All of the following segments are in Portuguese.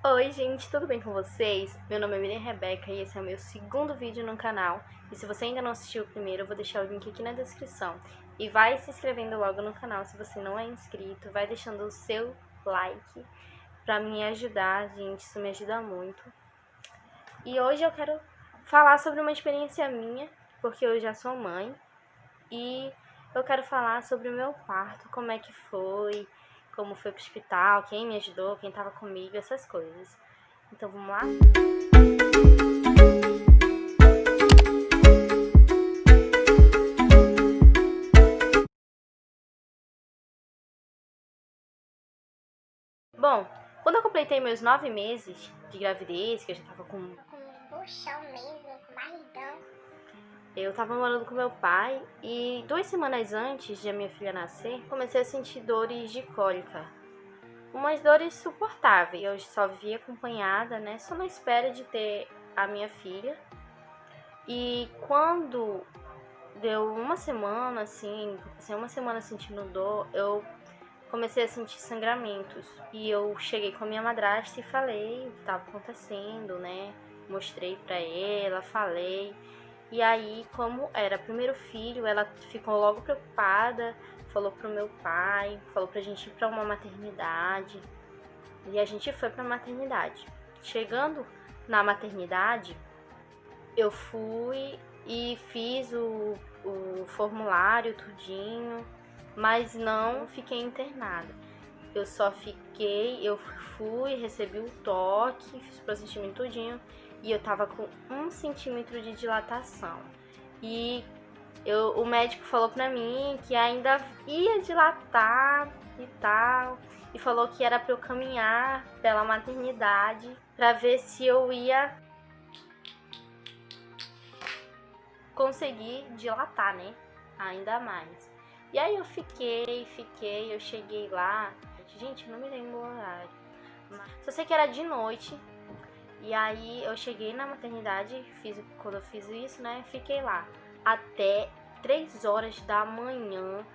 Oi gente, tudo bem com vocês? Meu nome é Miriam Rebeca e esse é o meu segundo vídeo no canal. E se você ainda não assistiu o primeiro, eu vou deixar o link aqui na descrição. E vai se inscrevendo logo no canal se você não é inscrito, vai deixando o seu like pra me ajudar, gente, isso me ajuda muito. E hoje eu quero falar sobre uma experiência minha, porque eu já sou mãe. E eu quero falar sobre o meu parto, como é que foi, como foi pro hospital, quem me ajudou, quem tava comigo, essas coisas. Então vamos lá? Bom, quando eu completei meus 9 meses de gravidez, que eu já tava com um buchão mesmo, com barrigão. Eu tava morando com meu pai e 2 semanas antes de a minha filha nascer, comecei a sentir dores de cólica. Umas dores suportáveis. Eu só vivia acompanhada, né? Só na espera de ter a minha filha. E quando deu uma semana, assim, passei uma semana sentindo dor, eu comecei a sentir sangramentos. E eu cheguei com a minha madrasta e falei o que estava acontecendo, né? Mostrei pra ela, falei. E aí, como era primeiro filho, ela ficou logo preocupada, falou pro meu pai, falou pra gente ir pra uma maternidade. E a gente foi pra maternidade. Chegando na maternidade, eu fui e fiz o formulário, tudinho, mas não fiquei internada. Eu só fiquei, eu fui, recebi o toque, fiz o procedimento tudinho e eu tava com 1 centímetro de dilatação. E o médico falou pra mim que ainda ia dilatar e tal, e falou que era pra eu caminhar pela maternidade pra ver se eu ia conseguir dilatar, né? Ainda mais. E aí eu fiquei, eu cheguei lá. Gente, eu não me lembro o horário. Só sei que era de noite. E aí eu cheguei na maternidade, quando eu fiz isso, né? Fiquei lá até 3 horas da manhã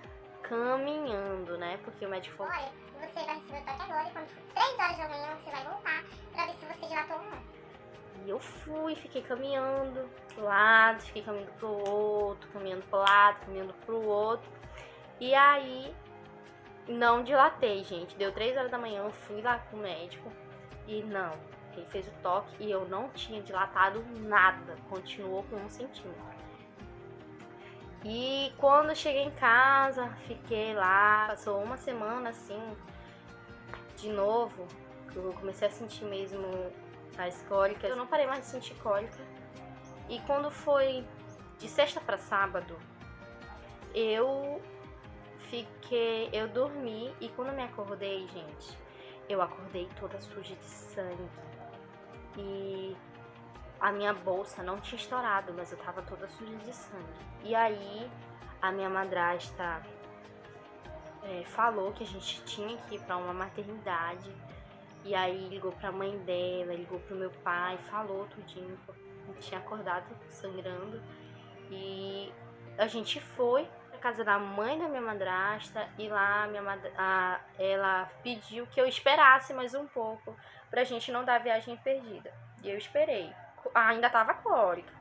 caminhando, né? Porque o médico falou: olha, você vai receber o toque agora e quando for 3 horas da manhã você vai voltar pra ver se você dilatou ou não. E eu fui, fiquei caminhando pro lado, fiquei caminhando pro outro, caminhando pro lado, caminhando pro outro. E aí, não dilatei, gente. Deu 3 horas da manhã, eu fui lá com o médico e não. Ele fez o toque e eu não tinha dilatado nada. Continuou com 1 centímetro. E quando eu cheguei em casa, fiquei lá. Passou uma semana assim, de novo. Eu comecei a sentir mesmo as cólicas. Eu não parei mais de sentir cólica. E quando foi de sexta para sábado, eu dormi e quando eu me acordei, gente, eu acordei toda suja de sangue. E a minha bolsa não tinha estourado, mas eu tava toda suja de sangue. E aí a minha madrasta falou que a gente tinha que ir pra uma maternidade. E aí ligou pra mãe dela, ligou pro meu pai, falou tudinho, eu tinha acordado sangrando. E a gente foi pra casa da mãe da minha madrasta e lá ela pediu que eu esperasse mais um pouco pra gente não dar a viagem perdida. E eu esperei. Ainda tava cólica.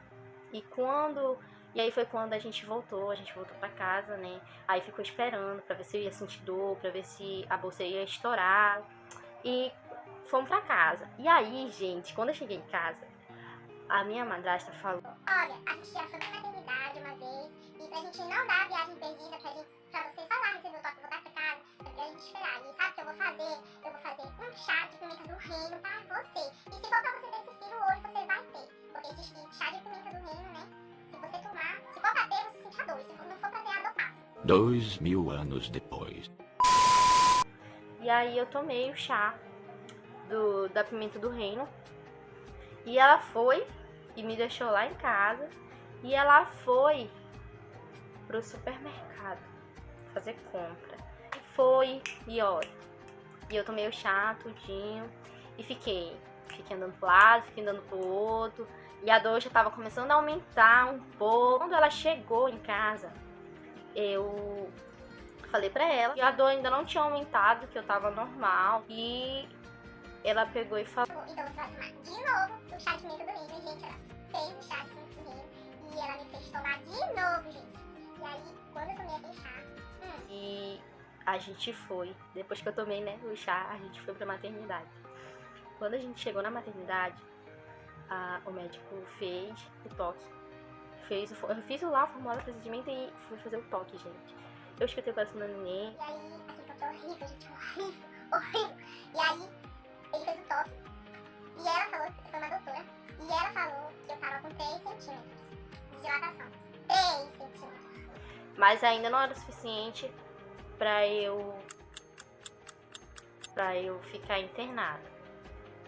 E aí foi quando a gente voltou pra casa, né? Aí ficou esperando pra ver se eu ia sentir dor, pra ver se a bolsa ia estourar. E fomos pra casa. E aí, gente, quando eu cheguei em casa, a minha madrasta falou: olha, a gente já foi pra maternidade uma vez e pra gente não dar a viagem perdida, pra você só lá receber o toque e voltar pra casa, é pra gente esperar. E sabe o que eu vou fazer? Eu vou fazer um chá de pimenta do reino pra você. E se for pra você ter esse filho hoje, você vai ter. Porque diz que chá de pimenta do reino, né? Se você tomar, se for pra ter, você sente a dor. Se não for pra ter, a dor passa. 2000 anos depois. E aí eu tomei o chá da pimenta do reino. E ela foi e me deixou lá em casa. E ela foi pro supermercado fazer compra. E foi, e olha. E eu tomei o chá, tudinho. E fiquei andando pro lado, fiquei andando pro outro. E a dor já tava começando a aumentar um pouco. Quando ela chegou em casa, eu falei pra ela que a dor ainda não tinha aumentado, que eu tava normal. E ela pegou e falou: então você vai tomar de novo o chá de pimenta do reino. Gente, ela fez o chá de pimenta do reino e ela me fez tomar de novo, gente. E aí, quando eu tomei aquele chá... E a gente foi, depois que eu tomei, né, o chá, a gente foi pra maternidade. Quando a gente chegou na maternidade, o médico fez o toque. Eu fiz lá o formulário do procedimento e fui fazer o toque, gente. Eu escutei o coração da neném. E aí, aquele toque é horrível, gente, horrível, horrível. E aí, ele fez o toque. E ela falou, foi uma doutora, e ela falou que eu tava com 3 centímetros de dilatação. 3 centímetros. Mas ainda não era o suficiente pra eu ficar internada.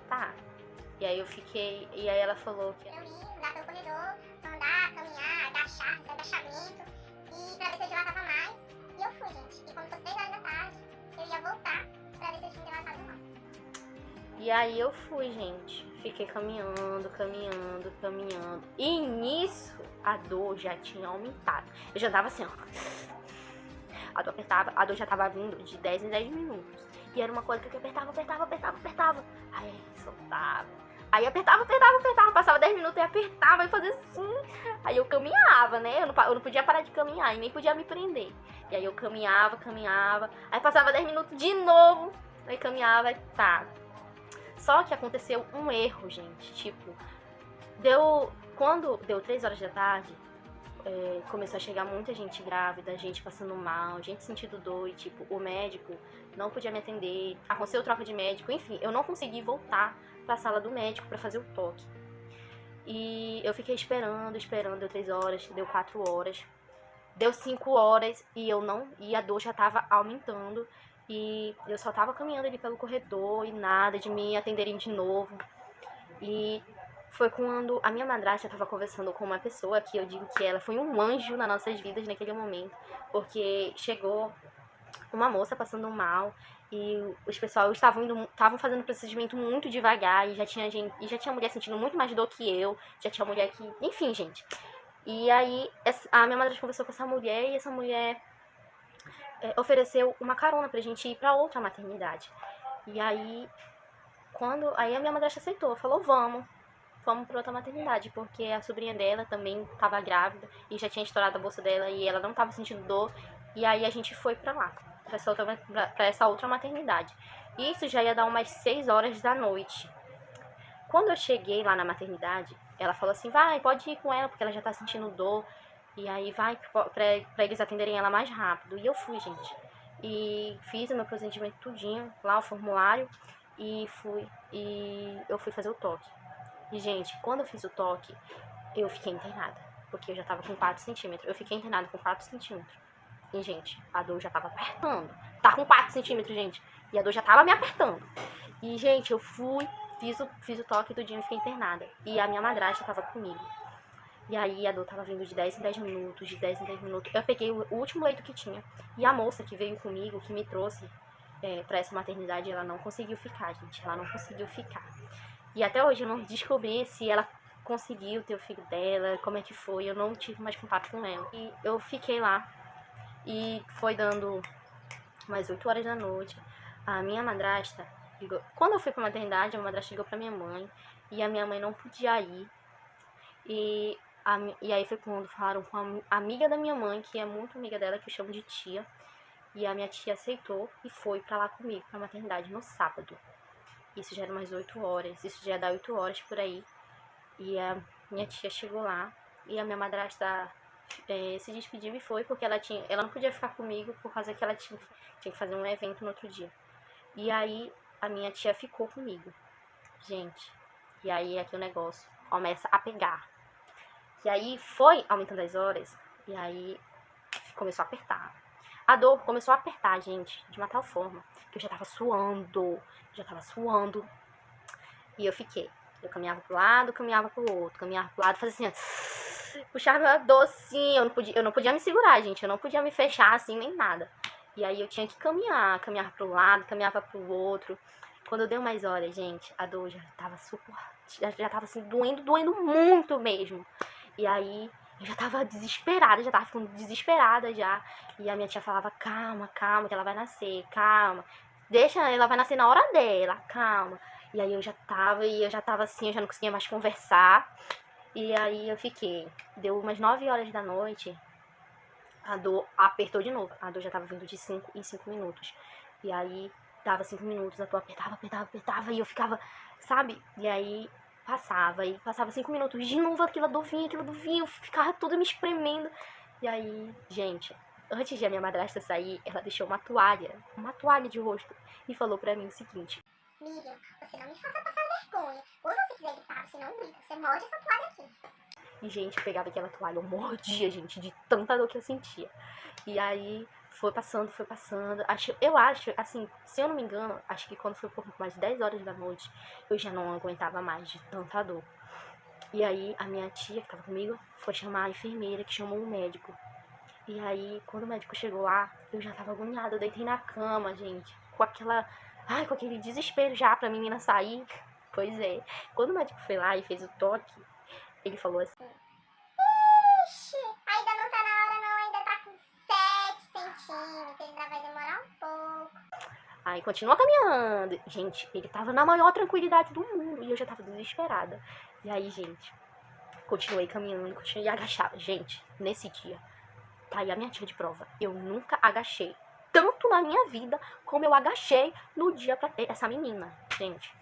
Tá. E aí eu fiquei, e aí ela falou que... Eu ia andar pelo corredor, andar, caminhar, agachar, fazer agachamento, e pra ver se eu dilatava mais. E eu fui, gente. E quando fosse 3 horas da tarde, eu ia voltar pra ver se eu tinha dilatado ou não. E aí eu fui, gente. Fiquei caminhando. E nisso, a dor já tinha aumentado. Eu já tava assim, ó. A dor já tava vindo de 10 em 10 minutos. E era uma coisa que eu apertava. Aí soltava. Aí apertava. Passava 10 minutos e apertava e fazia assim. Aí eu caminhava, né? Eu não podia parar de caminhar e nem podia me prender. E aí eu caminhava. Aí passava 10 minutos de novo. Aí caminhava e tá. Só que aconteceu um erro, gente. Tipo, quando deu 3 horas da tarde, começou a chegar muita gente grávida, gente passando mal, gente sentindo dor. E tipo, o médico não podia me atender. Aconteceu troca de médico. Enfim, eu não consegui voltar pra sala do médico pra fazer o toque. E eu fiquei esperando. Deu 3 horas, deu 4 horas. Deu 5 horas e a dor já tava aumentando. E eu só tava caminhando ali pelo corredor e nada de me atenderem de novo. E foi quando a minha madrasta tava conversando com uma pessoa que eu digo que ela foi um anjo nas nossas vidas naquele momento. Porque chegou uma moça passando mal e os pessoal estavam fazendo o procedimento muito devagar e já tinha mulher sentindo muito mais dor que eu. Já tinha mulher que... Enfim, gente. E aí a minha madrasta conversou com essa mulher e essa mulher... ofereceu uma carona pra gente ir pra outra maternidade. E aí, aí a minha madrasta aceitou, falou, vamos pra outra maternidade, porque a sobrinha dela também tava grávida e já tinha estourado a bolsa dela e ela não tava sentindo dor. E aí a gente foi pra lá, pra essa outra maternidade. E isso já ia dar umas 6 horas da noite. Quando eu cheguei lá na maternidade, ela falou assim, vai, pode ir com ela, porque ela já tá sentindo dor. E aí vai pra eles atenderem ela mais rápido. E eu fui, gente. E fiz o meu procedimento tudinho, lá o formulário. E eu fui fazer o toque. E, gente, quando eu fiz o toque, eu fiquei internada. Porque eu já tava com 4 centímetros. Eu fiquei internada com 4 centímetros. E, gente, a dor já tava apertando. Tá com 4 centímetros, gente. E a dor já tava me apertando. E, gente, eu fui, fiz o toque tudinho e fiquei internada. E a minha madrasta tava comigo. E aí a dor tava vindo de 10 em 10 minutos, Eu peguei o último leito que tinha. E a moça que veio comigo, que me trouxe pra essa maternidade, ela não conseguiu ficar, gente. Ela não conseguiu ficar. E até hoje eu não descobri se ela conseguiu ter o filho dela, como é que foi. Eu não tive mais contato com ela. E eu fiquei lá. E foi dando umas 8 horas da noite. A minha madrasta ligou. Quando eu fui pra maternidade, a madrasta ligou pra minha mãe. E a minha mãe não podia ir. E aí foi quando falaram com a amiga da minha mãe, que é muito amiga dela, que eu chamo de tia. E a minha tia aceitou e foi pra lá comigo, pra maternidade, no sábado. Isso já era umas 8 horas, isso já dá 8 horas por aí. E a minha tia chegou lá e a minha madrasta se despediu e foi, porque ela não podia ficar comigo por causa que ela tinha que fazer um evento no outro dia. E aí a minha tia ficou comigo, gente. E aí aqui o negócio começa a pegar. E aí foi aumentando as horas, e aí começou a apertar. A dor começou a apertar, gente, de uma tal forma que eu já tava suando. E eu caminhava pro lado, caminhava pro outro, fazia assim, puxava a dor assim, eu não podia me segurar, gente, eu não podia me fechar assim, nem nada. E aí eu tinha que caminhava pro lado, caminhava pro outro. Quando eu dei umas horas, gente, a dor já tava já tava assim, doendo muito mesmo. E aí eu já tava desesperada, já tava ficando desesperada já. E a minha tia falava, calma, que ela vai nascer, calma. Ela vai nascer na hora dela, calma. E aí eu já tava assim, eu já não conseguia mais conversar. E aí eu fiquei. Deu umas 9 horas da noite, a dor apertou de novo. A dor já tava vindo de 5 em 5 minutos. E aí dava 5 minutos, a dor apertava e eu ficava, sabe? E aí passava 5 minutos, de novo aquela dor vinha, eu ficava toda me espremendo. E aí, gente, antes de a minha madrasta sair, ela deixou uma toalha de rosto e falou pra mim o seguinte: Miriam, você não me faça passar vergonha. Ou se você quiser gritar, você não grita, você morde essa toalha aqui. E, gente, eu pegava aquela toalha, eu mordia, gente, de tanta dor que eu sentia. E aí foi passando. Eu acho, assim, se eu não me engano, acho que quando foi por mais de 10 horas da noite, eu já não aguentava mais de tanta dor. E aí a minha tia, que tava comigo, foi chamar a enfermeira, que chamou um médico. E aí, quando o médico chegou lá, eu já tava agoniada, eu deitei na cama, gente, com aquele desespero já pra menina sair. Pois é, quando o médico foi lá e fez o toque, ele falou assim: Ixi, ainda não tá na hora não, ainda tá com 7 centímetros, ainda vai demorar um pouco. Aí continua caminhando. Gente, ele tava na maior tranquilidade do mundo e eu já tava desesperada. E aí, gente, continuei caminhando, continuei agachada. Gente, nesse dia, tá aí a minha tia de prova. Eu nunca agachei tanto na minha vida como eu agachei no dia pra ter essa menina, gente.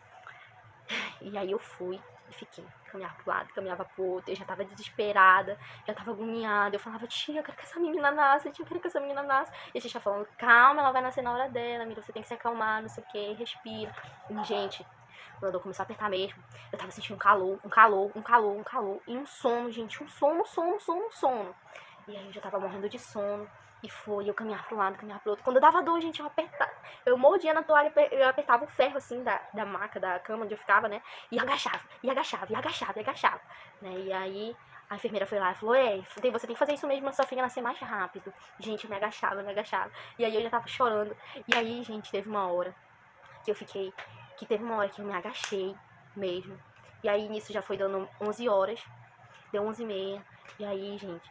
E aí eu fui e fiquei. Caminhava pro lado, caminhava pro outro. Eu já tava desesperada, já tava agoniada. Eu falava: tia, eu quero que essa menina nasça, tia, eu quero que essa menina nasça. E a gente tá falando: calma, ela vai nascer na hora dela, Mira, você tem que se acalmar, não sei o que, respira. E, gente, quando a dor começou a apertar mesmo, eu tava sentindo um calor. E um sono, gente, um sono. E aí eu já tava morrendo de sono. E foi, eu caminhava pro lado, caminhava pro outro. Quando eu dava dor, gente, eu mordia na toalha, eu apertava o ferro, assim, da maca, da cama onde eu ficava, né? E agachava. Né? E aí a enfermeira foi lá e falou: você tem que fazer isso mesmo, a sua filha nascer mais rápido. Gente, eu me agachava. E aí eu já tava chorando. E aí, gente, teve uma hora que eu me agachei mesmo. E aí nisso já foi dando 11 horas, deu 11h30. E aí, gente,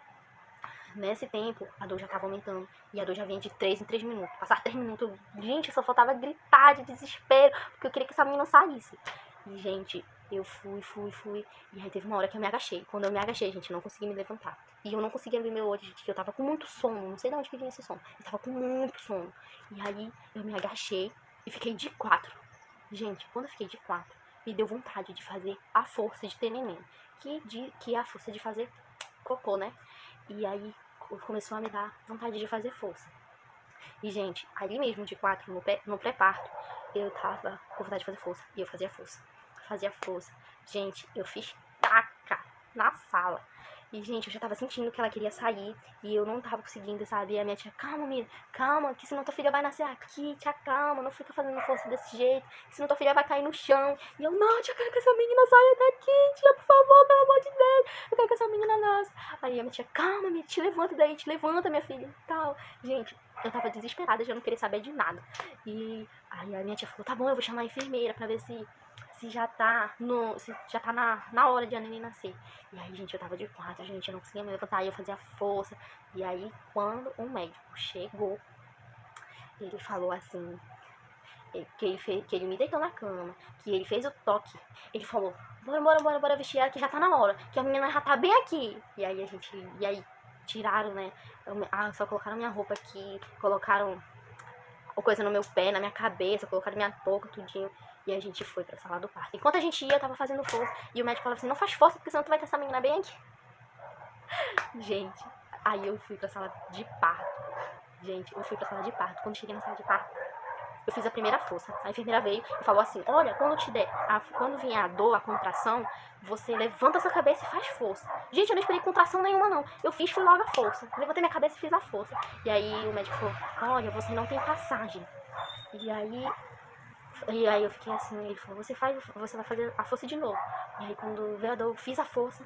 nesse tempo, a dor já tava aumentando. E a dor já vinha de 3 em 3 minutos. Passar 3 minutos, gente, só faltava gritar de desespero, porque eu queria que essa menina saísse. E, gente, eu fui. E aí teve uma hora que eu me agachei. Quando eu me agachei, gente, eu não consegui me levantar. E eu não conseguia abrir meu olho, gente, que eu tava com muito sono. Não sei de onde que vinha esse sono. Eu tava com muito sono. E aí eu me agachei e fiquei de 4. Gente, quando eu fiquei de 4, me deu vontade de fazer a força de ter neném. Que é a força de fazer cocô, né? E aí começou a me dar vontade de fazer força. E, gente, ali mesmo de 4, no pré-parto, eu tava com vontade de fazer força. E eu fazia força. Gente, eu fiz taca na sala. E, gente, eu já tava sentindo que ela queria sair. E eu não tava conseguindo, sabe? E a minha tia: calma, Mira, calma, que senão tua filha vai nascer aqui. Tia, calma, não fica fazendo força desse jeito. Senão tua filha vai cair no chão. E eu: não, tia, eu quero que essa menina saia daqui. Tia, por favor, pelo amor de Deus. Eu quero que essa menina nasça. Aí a minha tia: calma, Mira, te levanta daí, te levanta, minha filha. Tal. Gente, eu tava desesperada, já não queria saber de nada. E aí a minha tia falou: tá bom, eu vou chamar a enfermeira pra ver se já tá na hora de a neném nascer. E aí, gente, eu tava de 4, gente, eu não conseguia me levantar, aí eu fazia força. E aí, quando o médico chegou, ele falou assim, que ele me deitou na cama, que ele fez o toque. Ele falou: bora vestir ela, que já tá na hora, que a menina já tá bem aqui. E aí tiraram, né, só colocaram minha roupa aqui, colocaram coisa no meu pé, na minha cabeça, colocaram minha touca, tudinho. E a gente foi pra sala do parto. Enquanto a gente ia, eu tava fazendo força. E o médico falava assim: não faz força, porque senão tu vai ter essa menina bem aqui. Gente, aí eu fui pra sala de parto. Quando cheguei na sala de parto, eu fiz a primeira força. A enfermeira veio e falou assim: olha, quando vier a dor, a contração, você levanta sua cabeça e faz força. Gente, eu não esperei contração nenhuma, não. Eu fui logo a força. Levantei minha cabeça e fiz a força. E aí o médico falou: olha, você não tem passagem. E aí eu fiquei assim, ele falou: você vai fazer a força de novo. E aí quando veio a dor, eu fiz a força.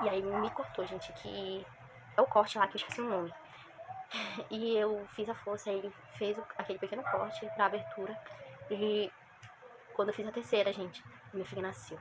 E aí me cortou, gente, que é o corte lá, que eu esqueci o nome. E eu fiz a força, aí ele fez aquele pequeno corte pra abertura. E quando eu fiz a terceira, gente, minha filha nasceu.